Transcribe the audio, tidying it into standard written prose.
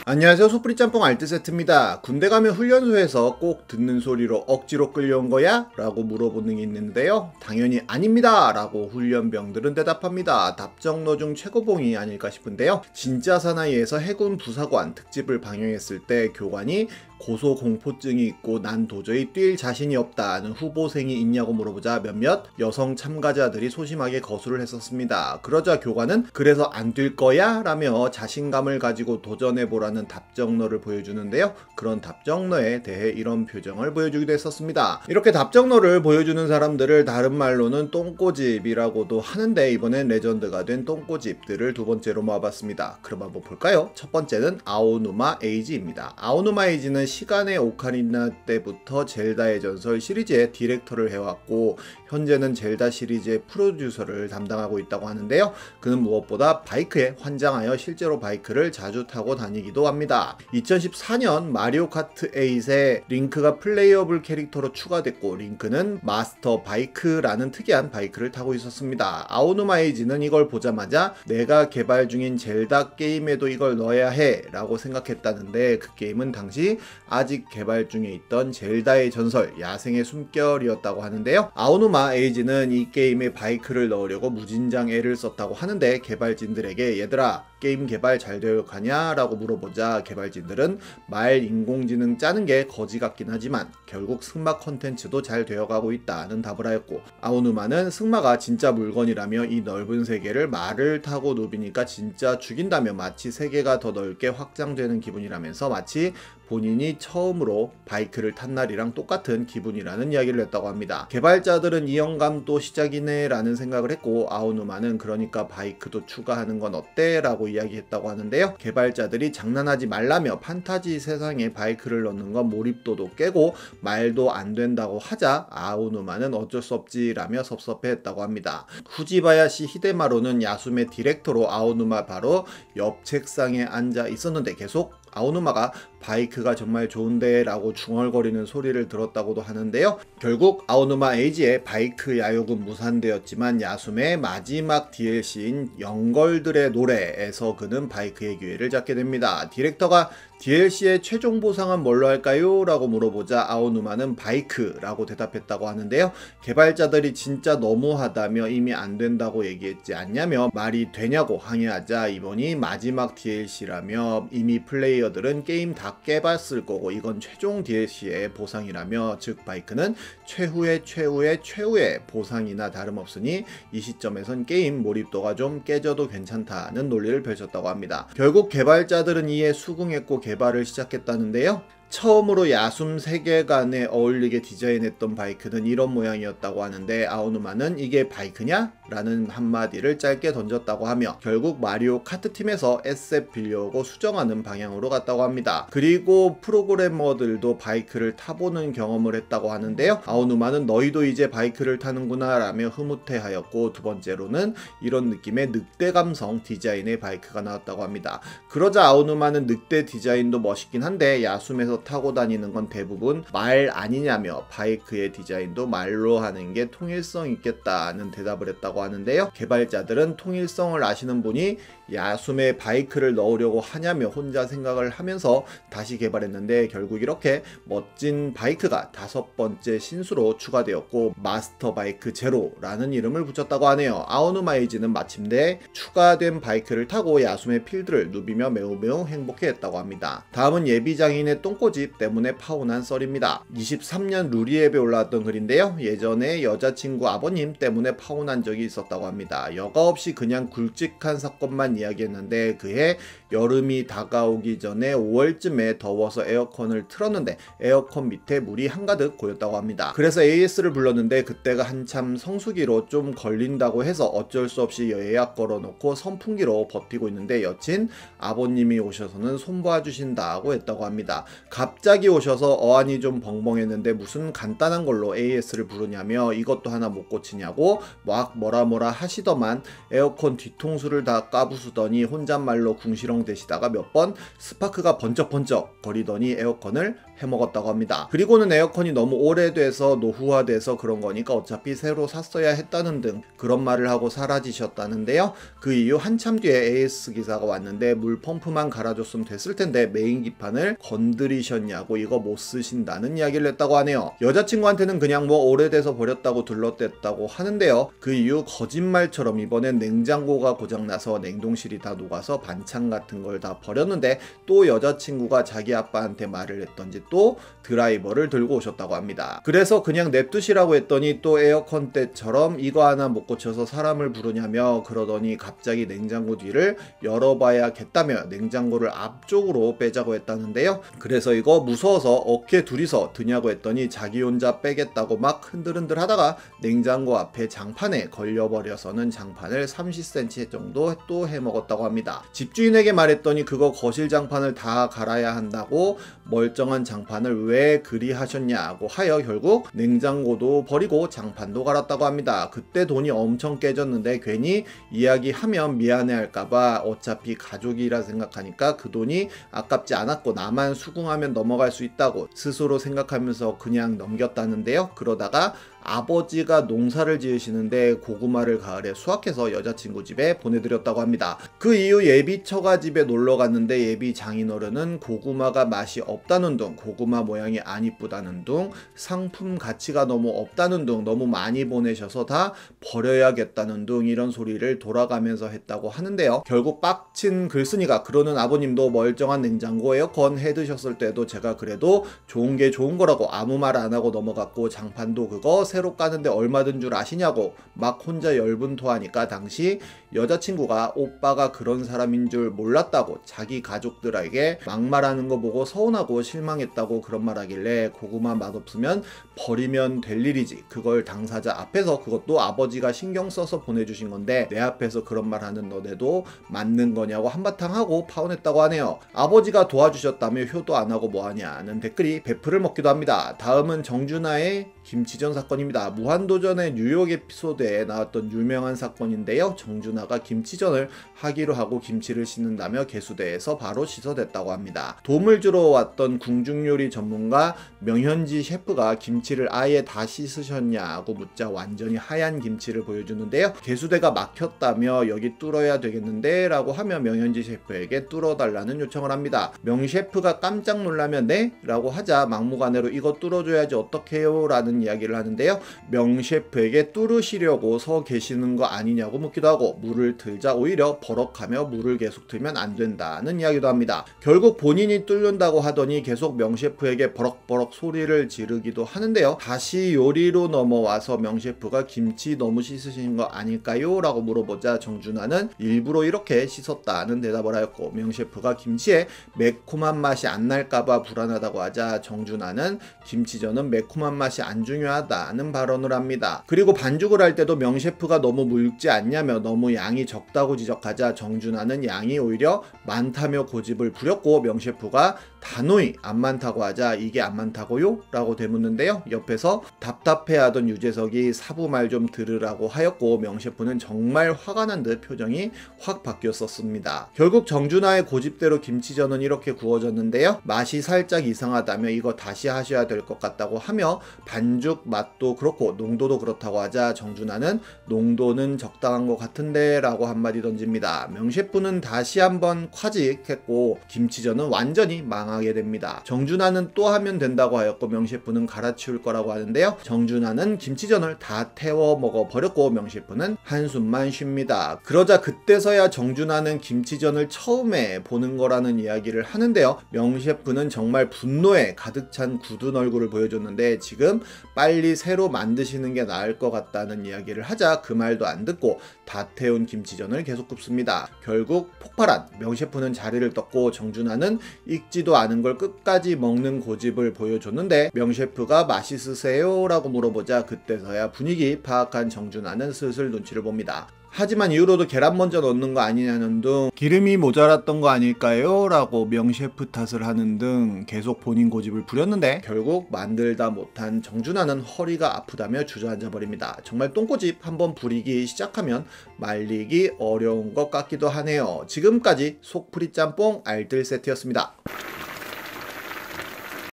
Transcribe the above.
안녕하세요, 소프리짬뽕 알뜰세트입니다. 군대 가면 훈련소에서 꼭 듣는 소리로 억지로 끌려온 거야? 라고 물어보는 게 있는데요, 당연히 아닙니다 라고 훈련병들은 대답합니다. 답정너 중 최고봉이 아닐까 싶은데요, 진짜 사나이에서 해군 부사관 특집을 방영했을 때 교관이 고소공포증이 있고 난 도저히 뛸 자신이 없다는 후보생이 있냐고 물어보자 몇몇 여성 참가자들이 소심하게 거수를 했었습니다. 그러자 교관은 그래서 안 뛸 거야? 라며 자신감을 가지고 도전해보라는 답정너를 보여주는데요, 그런 답정너에 대해 이런 표정을 보여주기도 했었습니다. 이렇게 답정너를 보여주는 사람들을 다른 말로는 똥꼬집이라고도 하는데, 이번엔 레전드가 된 똥꼬집들을 두 번째로 모아봤습니다. 그럼 한번 볼까요? 첫 번째는 아오누마 에이지입니다. 아오누마 에이지는 시간의 오카리나 때부터 젤다의 전설 시리즈의 디렉터를 해왔고 현재는 젤다 시리즈의 프로듀서를 담당하고 있다고 하는데요, 그는 무엇보다 바이크에 환장하여 실제로 바이크를 자주 타고 다니기도 합니다. 2014년 마리오 카트 8에 링크가 플레이어블 캐릭터로 추가됐고 링크는 마스터 바이크라는 특이한 바이크를 타고 있었습니다. 아오누마 에이지는 이걸 보자마자 내가 개발 중인 젤다 게임에도 이걸 넣어야 해 라고 생각했다는데, 그 게임은 당시 아직 개발 중에 있던 젤다의 전설 야생의 숨결이었다고 하는데요, 아오누마 에이지는 이 게임에 바이크를 넣으려고 무진장 애를 썼다고 하는데, 개발진들에게 얘들아 게임 개발 잘 되어 가냐? 라고 물어보자 개발진들은 말 인공지능 짜는 게 거지 같긴 하지만 결국 승마 컨텐츠도 잘 되어가고 있다는 답을 하였고, 아오누마는 승마가 진짜 물건이라며 이 넓은 세계를 말을 타고 누비니까 진짜 죽인다며 마치 세계가 더 넓게 확장되는 기분이라면서 마치 본인이 처음으로 바이크를 탄 날이랑 똑같은 기분이라는 이야기를 했다고 합니다. 개발자들은 이 영감 또 시작이네 라는 생각을 했고, 아오누마는 그러니까 바이크도 추가하는 건 어때? 라고 이야기했다고 하는데요, 개발자들이 장난하지 말라며 판타지 세상에 바이크를 넣는 건 몰입도도 깨고 말도 안 된다고 하자 아오누마는 어쩔 수 없지 라며 섭섭해했다고 합니다. 후지바야시 히데마루는 야숨의 디렉터로 아오누마 바로 옆 책상에 앉아 있었는데 계속 아오누마가 바이크가 정말 좋은데 라고 중얼거리는 소리를 들었다고도 하는데요, 결국 아오누마 에이지의 바이크 야욕은 무산되었지만 야숨의 마지막 DLC인 영걸들의 노래에서 그는 바이크의 기회를 잡게 됩니다. 디렉터가 DLC의 최종 보상은 뭘로 할까요? 라고 물어보자 아오누마는 바이크라고 대답했다고 하는데요, 개발자들이 진짜 너무하다며 이미 안 된다고 얘기했지 않냐며 말이 되냐고 항의하자 이번이 마지막 DLC라며 이미 플레이어들은 게임 다 깨봤을 거고 이건 최종 DLC의 보상이라며, 즉 바이크는 최후의 보상이나 다름없으니 이 시점에선 게임 몰입도가 좀 깨져도 괜찮다는 논리를 펼쳤다고 합니다. 결국 개발자들은 이에 수긍했고 개발을 시작했다는데요, 처음으로 야숨 세계관에 어울리게 디자인했던 바이크는 이런 모양이었다고 하는데, 아오누마는 이게 바이크냐? 라는 한마디를 짧게 던졌다고 하며 결국 마리오 카트 팀에서 에셋 빌려오고 수정하는 방향으로 갔다고 합니다. 그리고 프로그래머들도 바이크를 타보는 경험을 했다고 하는데요, 아오누마는 너희도 이제 바이크를 타는구나 라며 흐뭇해하였고, 두 번째로는 이런 느낌의 늑대 감성 디자인의 바이크가 나왔다고 합니다. 그러자 아오누마는 늑대 디자인도 멋있긴 한데 야숨에서 타고 다니는 건 대부분 말 아니냐며 바이크의 디자인도 말로 하는 게 통일성 있겠다는 대답을 했다고 하는데요, 개발자들은 통일성을 아시는 분이 야숨에 바이크를 넣으려고 하냐며 혼자 생각을 하면서 다시 개발했는데 결국 이렇게 멋진 바이크가 5번째 신수로 추가되었고 마스터 바이크 제로라는 이름을 붙였다고 하네요. 아오누마 에이지는 마침내 추가된 바이크를 타고 야숨의 필드를 누비며 매우 행복해했다고 합니다. 다음은 예비장인의 똥꼬집 때문에 파혼한 썰입니다. 23년 루리앱에 올라왔던 글인데요, 예전에 여자친구 아버님 때문에 파혼한 적이 있었다고 합니다. 여과 없이 그냥 굵직한 사건만 이야기했는데 그해 여름이 다가오기 전에 5월쯤에 더워서 에어컨을 틀었는데 에어컨 밑에 물이 한가득 고였다고 합니다. 그래서 AS를 불렀는데 그때가 한참 성수기로 좀 걸린다고 해서 어쩔 수 없이 예약 걸어놓고 선풍기로 버티고 있는데 여친 아버님이 오셔서는 손봐주신다고 했다고 합니다. 갑자기 오셔서 어안이 좀 벙벙했는데 무슨 간단한 걸로 AS를 부르냐며 이것도 하나 못 고치냐고 막 뭐라 하시더만 에어컨 뒤통수를 다 까부수더니 혼잣말로 궁시렁대시다가 몇 번 스파크가 번쩍번쩍 거리더니 에어컨을 해먹었다고 합니다. 그리고는 에어컨이 너무 오래돼서 노후화돼서 그런 거니까 어차피 새로 샀어야 했다는 등 그런 말을 하고 사라지셨다는데요. 그 이후 한참 뒤에 AS 기사가 왔는데 물 펌프만 갈아줬으면 됐을 텐데 메인 기판을 건드리셨냐고 이거 못 쓰신다는 이야기를 했다고 하네요. 여자친구한테는 그냥 뭐 오래돼서 버렸다고 둘러댔다고 하는데요. 그 이후 거짓말처럼 이번엔 냉장고가 고장나서 냉동실이 다 녹아서 반찬 같은 걸 다 버렸는데 또 여자친구가 자기 아빠한테 말을 했던지 또 드라이버를 들고 오셨다고 합니다. 그래서 그냥 냅두시라고 했더니 또 에어컨 때처럼 이거 하나 못 고쳐서 사람을 부르냐며 그러더니 갑자기 냉장고 뒤를 열어봐야겠다며 냉장고를 앞쪽으로 빼자고 했다는데요. 그래서 이거 무서워서 어깨 둘이서 드냐고 했더니 자기 혼자 빼겠다고 막 흔들흔들 하다가 냉장고 앞에 장판에 걸려버려서는 장판을 30cm 정도 또 해먹었다고 합니다. 집주인에게 말했더니 그거 거실 장판을 다 갈아야 한다고 멀쩡한 장판을 왜 그리 하셨냐고 하여 결국 냉장고도 버리고 장판도 갈았다고 합니다. 그때 돈이 엄청 깨졌는데 괜히 이야기하면 미안해할까봐 어차피 가족이라 생각하니까 그 돈이 아깝지 않았고 나만 수긍하면 넘어갈 수 있다고 스스로 생각하면서 그냥 넘겼다는데요. 그러다가 아버지가 농사를 지으시는데 고구마를 가을에 수확해서 여자친구 집에 보내드렸다고 합니다. 그 이후 예비 처가 집에 놀러 갔는데 예비 장인어른은 고구마가 맛이 없다는 둥, 고구마 모양이 안 이쁘다는 둥, 상품 가치가 너무 없다는 둥, 너무 많이 보내셔서 다 버려야겠다는 둥 이런 소리를 돌아가면서 했다고 하는데요. 결국 빡친 글쓴이가 그러는 아버님도 멀쩡한 냉장고 에어컨 해드셨을 때도 제가 그래도 좋은 게 좋은 거라고 아무 말 안 하고 넘어갔고 장판도 그거 새로 까는데 얼마 든 줄 아시냐고 막 혼자 열분토하니까 당시 여자친구가 오빠가 그런 사람인 줄 몰랐다고 자기 가족들에게 막말하는 거 보고 서운하고 실망했다고 그런 말 하길래 고구마 맛없으면 버리면 될 일이지 그걸 당사자 앞에서 그것도 아버지가 신경 써서 보내주신 건데 내 앞에서 그런 말 하는 너네도 맞는 거냐고 한바탕 하고 파혼했다고 하네요. 아버지가 도와주셨다며 효도 안 하고 뭐하냐는 댓글이 배풀을 먹기도 합니다. 다음은 정준하의 김치전 사건입니다. 무한도전의 뉴욕 에피소드에 나왔던 유명한 사건인데요. 정준하가 김치전을 하기로 하고 김치를 씻는다며 개수대에서 바로 씻어댔다고 합니다. 도움을 주러 왔던 궁중요리 전문가 명현지 셰프가 김치를 아예 다 씻으셨냐고 묻자 완전히 하얀 김치를 보여주는데요. 개수대가 막혔다며 여기 뚫어야 되겠는데 라고 하며 명현지 셰프에게 뚫어달라는 요청을 합니다. 명 셰프가 깜짝 놀라며 네? 라고 하자 막무가내로 이거 뚫어줘야지 어떡해요? 라는 이야기를 하는데요. 명 셰프에게 뚫으시려고 서 계시는 거 아니냐고 묻기도 하고 물을 틀자 오히려 버럭하며 물을 계속 틀면 안 된다는 이야기도 합니다. 결국 본인이 뚫는다고 하더니 계속 명 셰프에게 버럭버럭 소리를 지르기도 하는데요. 다시 요리로 넘어와서 명 셰프가 김치 너무 씻으신 거 아닐까요? 라고 물어보자 정준하는 일부러 이렇게 씻었다는 대답을 하였고 명 셰프가 김치에 매콤한 맛이 안 날까봐 불안하다고 하자 정준하는 김치전은 매콤한 맛이 안 중요하다는 발언을 합니다. 그리고 반죽을 할 때도 명 셰프가 너무 묽지 않냐며 너무 양이 적다고 지적하자 정준하는 양이 오히려 많다며 고집을 부렸고 명 셰프가 단호히 안 많다고 하자 이게 안 많다고요? 라고 되묻는데요. 옆에서 답답해하던 유재석이 사부 말 좀 들으라고 하였고 명 셰프는 정말 화가 난 듯 표정이 확 바뀌었었습니다. 결국 정준하의 고집대로 김치전은 이렇게 구워졌는데요. 맛이 살짝 이상하다며 이거 다시 하셔야 될 것 같다고 하며 반죽 맛도 그렇고 농도도 그렇다고 하자 정준하는 농도는 적당한 것 같은데 라고 한마디 던집니다. 명 셰프는 다시 한번 콰직했고 김치전은 완전히 망하게 됩니다. 정준하는 또 하면 된다고 하였고 명 셰프는 갈아치울 거라고 하는데요. 정준하는 김치전을 다 태워 먹어버렸고 명 셰프는 한숨만 쉽니다. 그러자 그때서야 정준하는 김치전을 처음에 보는 거라는 이야기를 하는데요. 명 셰프는 정말 분노에 가득 찬 굳은 얼굴을 보여줬는데 지금 빨리 새로 만드시는 게 나을 것 같다는 이야기를 하자 그 말도 안 듣고 다 태운 김치전을 계속 굽습니다. 결국 폭발한 명 셰프는 자리를 떴고 정준하는 익지도 않은 걸 끝까지 먹는 고집을 보여줬는데 명 셰프가 맛있으세요? 라고 물어보자 그때서야 분위기 파악한 정준하는 슬슬 눈치를 봅니다. 하지만 이후로도 계란 먼저 넣는 거 아니냐는 등 기름이 모자랐던 거 아닐까요? 라고 명 셰프 탓을 하는 등 계속 본인 고집을 부렸는데 결국 만들다 못한 정준하는 허리가 아프다며 주저앉아 버립니다. 정말 똥고집 한번 부리기 시작하면 말리기 어려운 것 같기도 하네요. 지금까지 속풀이 짬뽕 알뜰 세트였습니다.